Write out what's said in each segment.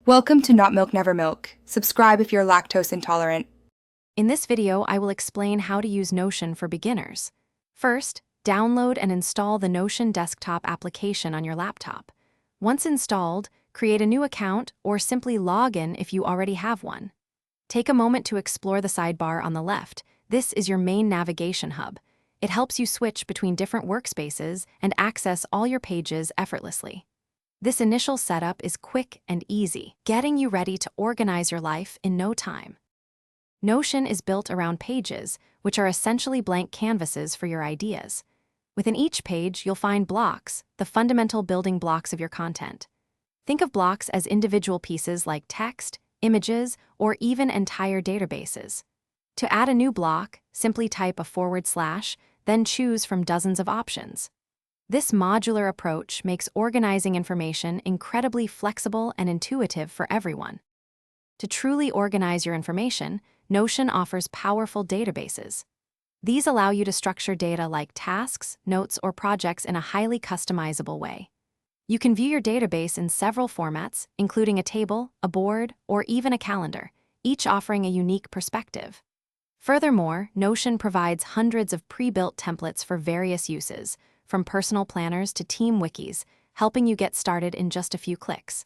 Welcome to Not Milk Never Milk. Subscribe if you're lactose intolerant. In this video, I will explain how to use Notion for beginners. First, download and install the Notion desktop application on your laptop. Once installed, create a new account or simply log in if you already have one. Take a moment to explore the sidebar on the left. This is your main navigation hub. It helps you switch between different workspaces and access all your pages effortlessly. This initial setup is quick and easy, getting you ready to organize your life in no time. Notion is built around pages, which are essentially blank canvases for your ideas. Within each page, you'll find blocks, the fundamental building blocks of your content. Think of blocks as individual pieces like text, images, or even entire databases. To add a new block, simply type a /, then choose from dozens of options. This modular approach makes organizing information incredibly flexible and intuitive for everyone. To truly organize your information, Notion offers powerful databases. These allow you to structure data like tasks, notes, or projects in a highly customizable way. You can view your database in several formats, including a table, a board, or even a calendar, each offering a unique perspective. Furthermore, Notion provides hundreds of pre-built templates for various uses, from personal planners to team wikis, helping you get started in just a few clicks.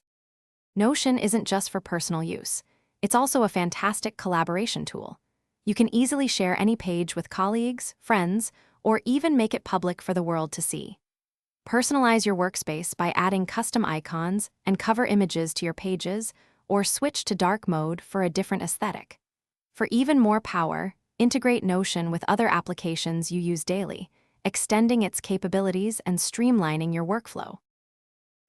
Notion isn't just for personal use. It's also a fantastic collaboration tool. You can easily share any page with colleagues, friends, or even make it public for the world to see. Personalize your workspace by adding custom icons and cover images to your pages, or switch to dark mode for a different aesthetic. For even more power, integrate Notion with other applications you use daily, extending its capabilities and streamlining your workflow.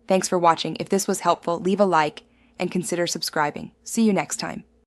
Thanks for watching. If this was helpful, leave a like and consider subscribing. See you next time.